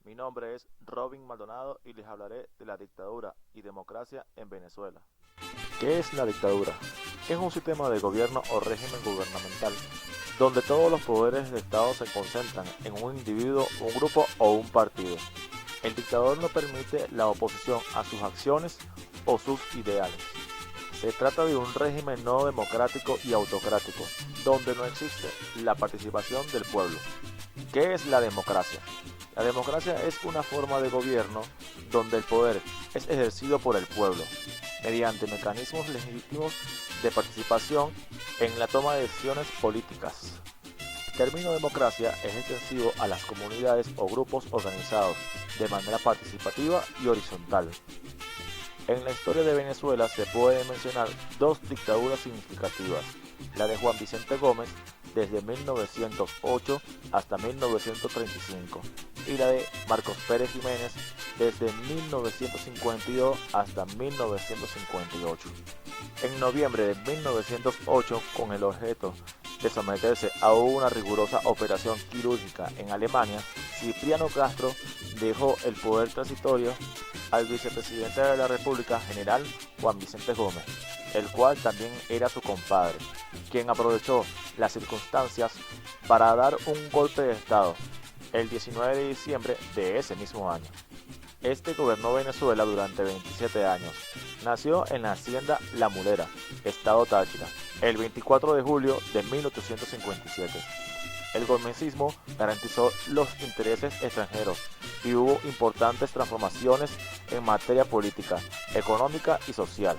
Mi nombre es Robin Maldonado y les hablaré de la dictadura y democracia en Venezuela. ¿Qué es la dictadura? Es un sistema de gobierno o régimen gubernamental donde todos los poderes del Estado se concentran en un individuo, un grupo o un partido. El dictador no permite la oposición a sus acciones o sus ideales. Se trata de un régimen no democrático y autocrático, donde no existe la participación del pueblo. ¿Qué es la democracia? La democracia es una forma de gobierno donde el poder es ejercido por el pueblo, mediante mecanismos legítimos de participación en la toma de decisiones políticas. El término democracia es extensivo a las comunidades o grupos organizados de manera participativa y horizontal. En la historia de Venezuela se pueden mencionar dos dictaduras significativas, la de Juan Vicente Gómez desde 1908 hasta 1935 y la de Marcos Pérez Jiménez desde 1952 hasta 1958. En noviembre de 1908, con el objeto de someterse a una rigurosa operación quirúrgica en Alemania, Cipriano Castro dejó el poder transitorio al vicepresidente de la República, general Juan Vicente Gómez, el cual también era su compadre, quien aprovechó las circunstancias para dar un golpe de Estado el 19 de diciembre de ese mismo año. Este gobernó Venezuela durante 27 años. Nació en la hacienda La Mulera, estado Táchira, el 24 de julio de 1857. El gomecismo garantizó los intereses extranjeros y hubo importantes transformaciones en materia política, económica y social.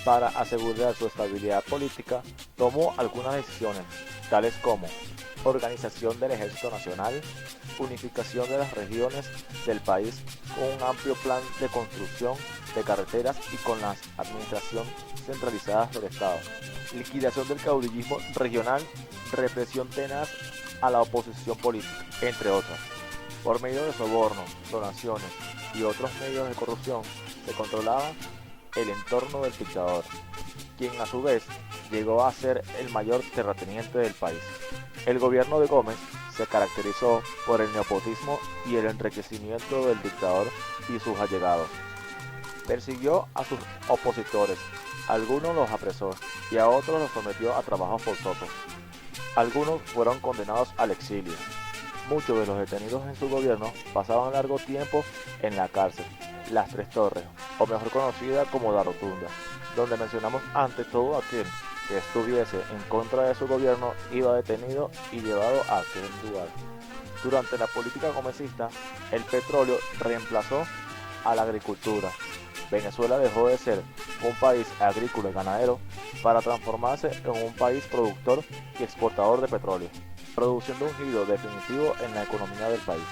Para asegurar su estabilidad política, tomó algunas decisiones, tales como organización del Ejército Nacional, unificación de las regiones del país con un amplio plan de construcción de carreteras y con la administración centralizada del Estado, liquidación del caudillismo regional, represión tenaz a la oposición política, entre otras. Por medio de sobornos, donaciones y otros medios de corrupción se controlaba el entorno del dictador, quien a su vez llegó a ser el mayor terrateniente del país. El gobierno de Gómez se caracterizó por el nepotismo y el enriquecimiento del dictador y sus allegados. Persiguió a sus opositores, algunos los apresó y a otros los sometió a trabajos forzosos. Algunos fueron condenados al exilio. Muchos de los detenidos en su gobierno pasaban largo tiempo en la cárcel, Las Tres Torres, o mejor conocida como La Rotunda, donde mencionamos antes todo aquel que estuviese en contra de su gobierno iba detenido y llevado a aquel lugar. Durante la política gomecista, el petróleo reemplazó a la agricultura. Venezuela dejó de ser un país agrícola y ganadero para transformarse en un país productor y exportador de petróleo, produciendo un giro definitivo en la economía del país,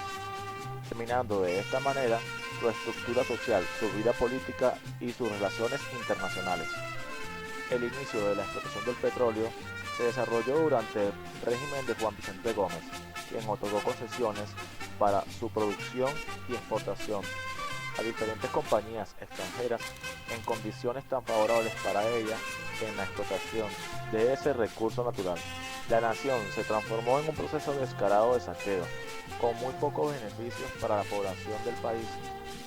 terminando de esta manera su estructura social, su vida política y sus relaciones internacionales. El inicio de la explotación del petróleo se desarrolló durante el régimen de Juan Vicente Gómez, quien otorgó concesiones para su producción y exportación a diferentes compañías extranjeras en condiciones tan favorables para ella en la explotación de ese recurso natural. La nación se transformó en un proceso descarado de saqueo, con muy pocos beneficios para la población del país,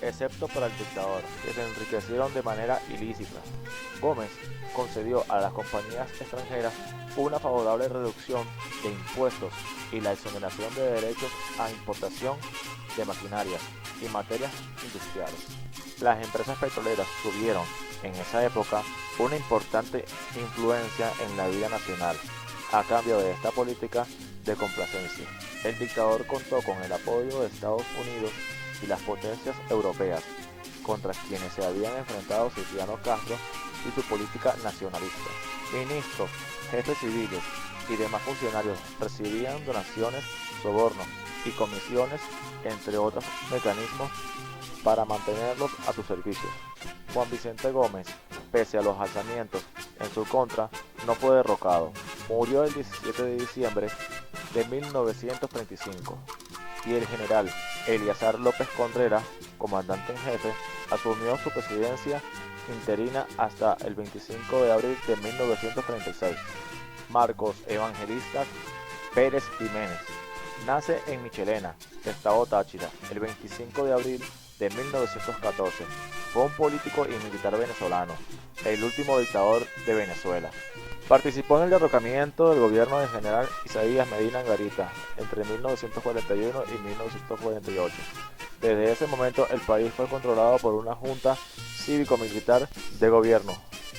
excepto para el dictador, que se enriquecieron de manera ilícita. Gómez concedió a las compañías extranjeras una favorable reducción de impuestos y la exoneración de derechos a importación de maquinarias y materias industriales. Las empresas petroleras tuvieron en esa época una importante influencia en la vida nacional a cambio de esta política de complacencia. El dictador contó con el apoyo de Estados Unidos y las potencias europeas, contra quienes se habían enfrentado Cipriano Castro y su política nacionalista. Ministros, jefes civiles y demás funcionarios recibían donaciones, sobornos y comisiones, entre otros mecanismos, para mantenerlos a su servicio. Juan Vicente Gómez, pese a los alzamientos en su contra, no fue derrocado. Murió el 17 de diciembre de 1935 y el general Eleazar López Contreras, comandante en jefe, asumió su presidencia interina hasta el 25 de abril de 1936. Marcos Evangelista Pérez Jiménez Nace en Michelena, Estado Táchira, el 25 de abril de 1914. Fue un político y militar venezolano, el último dictador de Venezuela. Participó en el derrocamiento del gobierno del general Isaías Medina Angarita entre 1941 y 1948. Desde ese momento el país fue controlado por una junta cívico-militar de gobierno,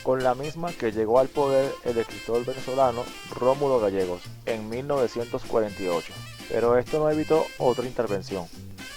con la misma que llegó al poder el escritor venezolano Rómulo Gallegos en 1948. Pero esto no evitó otra intervención.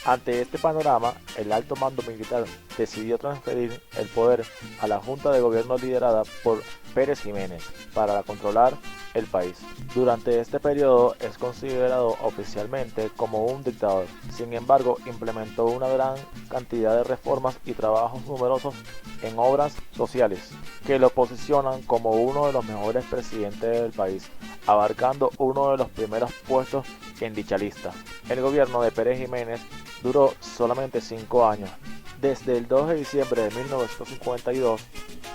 Ante este panorama, el alto mando militar decidió transferir el poder a la Junta de Gobierno liderada por Pérez Jiménez para controlar el país. Durante este periodo es considerado oficialmente como un dictador. Sin embargo, implementó una gran cantidad de reformas y trabajos numerosos en obras sociales que lo posicionan como uno de los mejores presidentes del país, abarcando uno de los primeros puestos en dicha lista. El gobierno de Pérez Jiménez duró solamente 5 años, desde el 2 de diciembre de 1952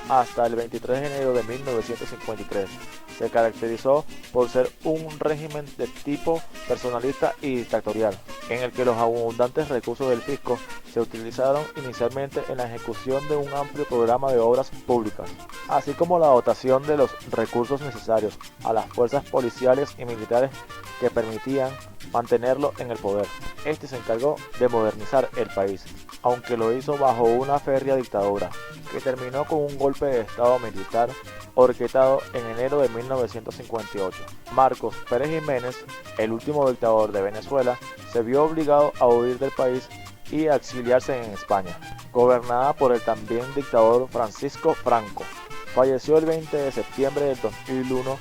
hasta el 23 de enero de 1953. Se caracterizó por ser un régimen de tipo personalista y dictatorial, en el que los abundantes recursos del fisco se utilizaron inicialmente en la ejecución de un amplio programa de obras públicas, así como la dotación de los recursos necesarios a las fuerzas policiales y militares que permitían mantenerlo en el poder. Este se encargó de modernizar el país, aunque lo hizo bajo una férrea dictadura, que terminó con un golpe de estado militar orquestado en enero de 1958. Marcos Pérez Jiménez, el último dictador de Venezuela, se vio obligado a huir del país y a exiliarse en España, gobernada por el también dictador Francisco Franco. Falleció el 20 de septiembre del 2001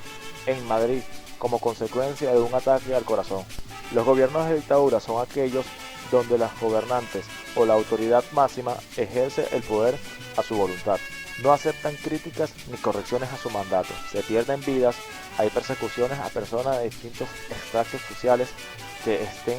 en Madrid como consecuencia de un ataque al corazón. Los gobiernos de dictadura son aquellos donde los gobernantes o la autoridad máxima ejerce el poder a su voluntad. No aceptan críticas ni correcciones a su mandato. Se pierden vidas, hay persecuciones a personas de distintos extractos sociales que estén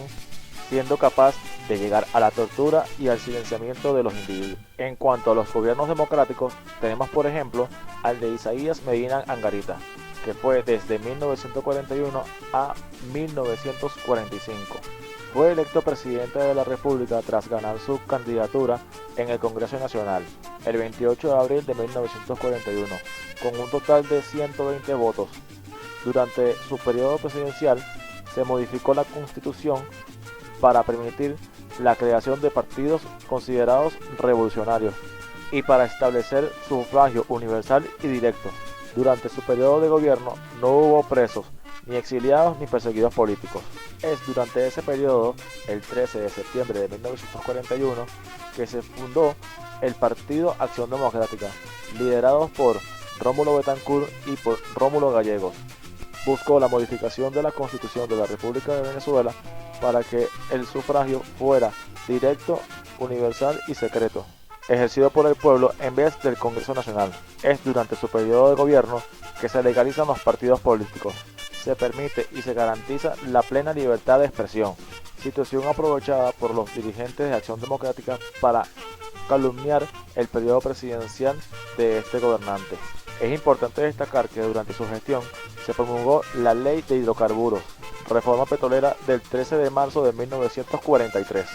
siendo capaz de llegar a la tortura y al silenciamiento de los individuos. En cuanto a los gobiernos democráticos, tenemos por ejemplo al de Isaías Medina Angarita, que fue desde 1941 a 1945. Fue electo presidente de la República tras ganar su candidatura en el Congreso Nacional el 28 de abril de 1941, con un total de 120 votos. Durante su periodo presidencial se modificó la Constitución para permitir la creación de partidos considerados revolucionarios y para establecer sufragio universal y directo. Durante su periodo de gobierno no hubo presos, ni exiliados ni perseguidos políticos. Es durante ese periodo, el 13 de septiembre de 1941, que se fundó el Partido Acción Democrática, liderados por Rómulo Betancourt y por Rómulo Gallegos. Buscó la modificación de la Constitución de la República de Venezuela para que el sufragio fuera directo, universal y secreto, ejercido por el pueblo en vez del Congreso Nacional. Es durante su periodo de gobierno que se legalizan los partidos políticos. Se permite y se garantiza la plena libertad de expresión, situación aprovechada por los dirigentes de Acción Democrática para calumniar el periodo presidencial de este gobernante. Es importante destacar que durante su gestión se promulgó la Ley de Hidrocarburos, reforma petrolera del 13 de marzo de 1943,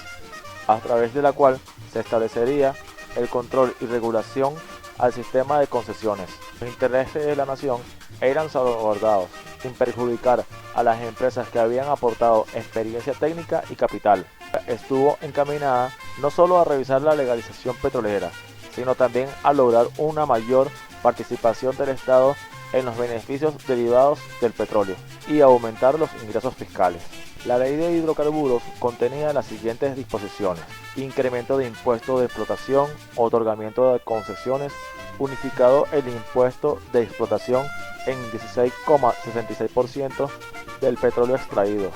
a través de la cual se establecería el control y regulación al sistema de concesiones. Los intereses de la nación eran salvaguardados, sin perjudicar a las empresas que habían aportado experiencia técnica y capital. Estuvo encaminada no solo a revisar la legalización petrolera, sino también a lograr una mayor participación del Estado en los beneficios derivados del petróleo y aumentar los ingresos fiscales. La ley de hidrocarburos contenía las siguientes disposiciones: incremento de impuesto de explotación, otorgamiento de concesiones, unificado el impuesto de explotación en 16,66% del petróleo extraído.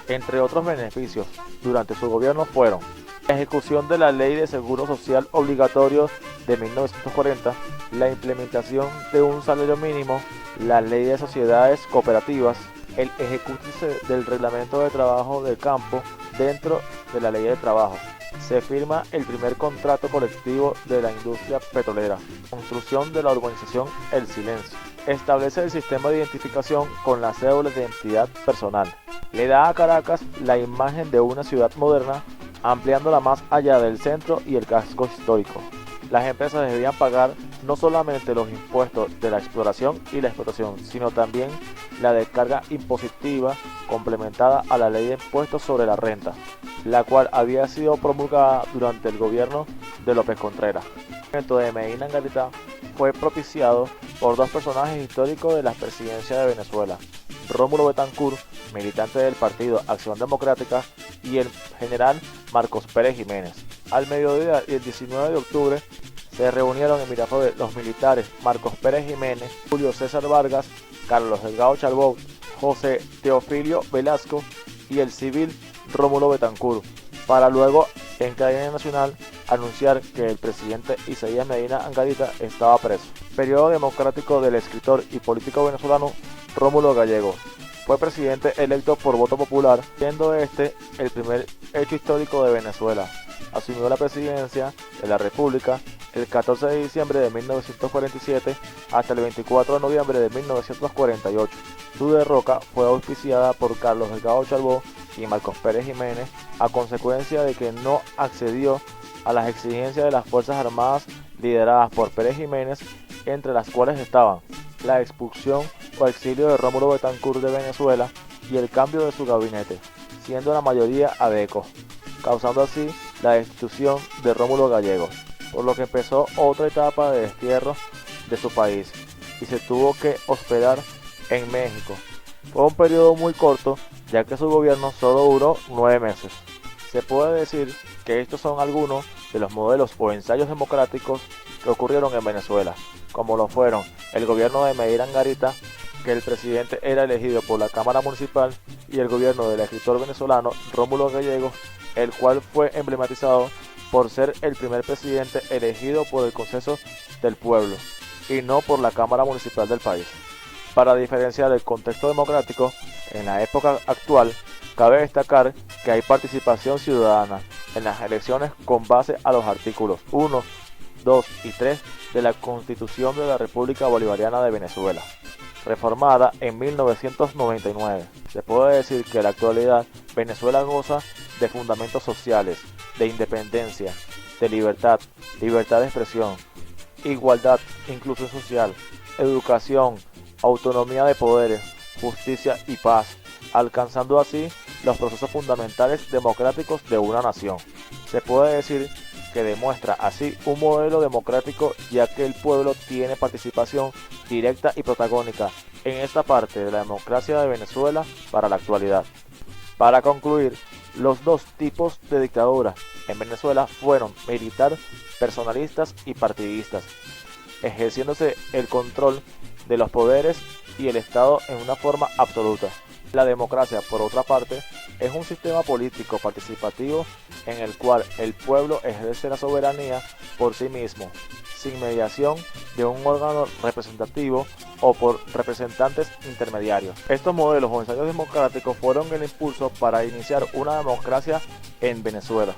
Entre otros beneficios, durante su gobierno fueron la ejecución de la Ley de Seguro Social Obligatorio de 1940, la implementación de un salario mínimo, la Ley de Sociedades Cooperativas, el ejecutarse del Reglamento de Trabajo del Campo dentro de la Ley de Trabajo. Se firma el primer contrato colectivo de la industria petrolera. Construcción de la urbanización El Silencio. Establece el sistema de identificación con la cédula de identidad personal. le da a Caracas la imagen de una ciudad moderna, ampliándola más allá del centro y el casco histórico. Las empresas debían pagar no solamente los impuestos de la exploración y la explotación, sino también la descarga impositiva complementada a la ley de impuestos sobre la renta, la cual había sido promulgada durante el gobierno de López Contreras. El movimiento de Medina Angarita fue propiciado por dos personajes históricos de la presidencia de Venezuela: Rómulo Betancourt, militante del partido Acción Democrática, y el general Marcos Pérez Jiménez. Al mediodía del 19 de octubre se reunieron en Miraflores los militares Marcos Pérez Jiménez, Julio César Vargas, Carlos Delgado Chalbaud, José Teofilio Velasco y el civil Rómulo Betancourt, para luego en cadena nacional anunciar que el presidente Isaías Medina Angarita estaba preso. Periodo democrático del escritor y político venezolano Rómulo Gallegos. Fue presidente electo por voto popular, siendo este el primer hecho histórico de Venezuela. Asumió la presidencia de la República el 14 de diciembre de 1947 hasta el 24 de noviembre de 1948. Su derroca fue auspiciada por Carlos Delgado Chalbaud y Marcos Pérez Jiménez a consecuencia de que no accedió a las exigencias de las Fuerzas Armadas lideradas por Pérez Jiménez, entre las cuales estaban la expulsión o exilio de Rómulo Betancourt de Venezuela y el cambio de su gabinete, siendo la mayoría adecos, causando así la destitución de Rómulo Gallegos, por lo que empezó otra etapa de destierro de su país y se tuvo que hospedar en México. Fue un periodo muy corto, ya que su gobierno solo duró 9 meses. Se puede decir que estos son algunos de los modelos o ensayos democráticos que ocurrieron en Venezuela, como lo fueron el gobierno de Medina Angarita, que el presidente era elegido por la Cámara Municipal, y el gobierno del escritor venezolano Rómulo Gallegos, el cual fue emblematizado por ser el primer presidente elegido por el Consejo del Pueblo y no por la Cámara Municipal del país. Para diferenciar el contexto democrático en la época actual, cabe destacar que hay participación ciudadana en las elecciones con base a los artículos 1, 2 y 3 de la Constitución de la República Bolivariana de Venezuela, reformada en 1999. Se puede decir que en la actualidad Venezuela goza de fundamentos sociales, de independencia, de libertad, libertad de expresión, igualdad, inclusión social, educación, autonomía de poderes, justicia y paz, alcanzando así los procesos fundamentales democráticos de una nación. Se puede decir que demuestra así un modelo democrático, ya que el pueblo tiene participación directa y protagónica en esta parte de la democracia de Venezuela para la actualidad. Para concluir, los dos tipos de dictadura en Venezuela fueron militar, personalistas y partidistas, ejerciéndose el control de los poderes y el Estado en una forma absoluta. La democracia, por otra parte, es un sistema político participativo en el cual el pueblo ejerce la soberanía por sí mismo, sin mediación de un órgano representativo o por representantes intermediarios. Estos modelos o ensayos democráticos fueron el impulso para iniciar una democracia en Venezuela.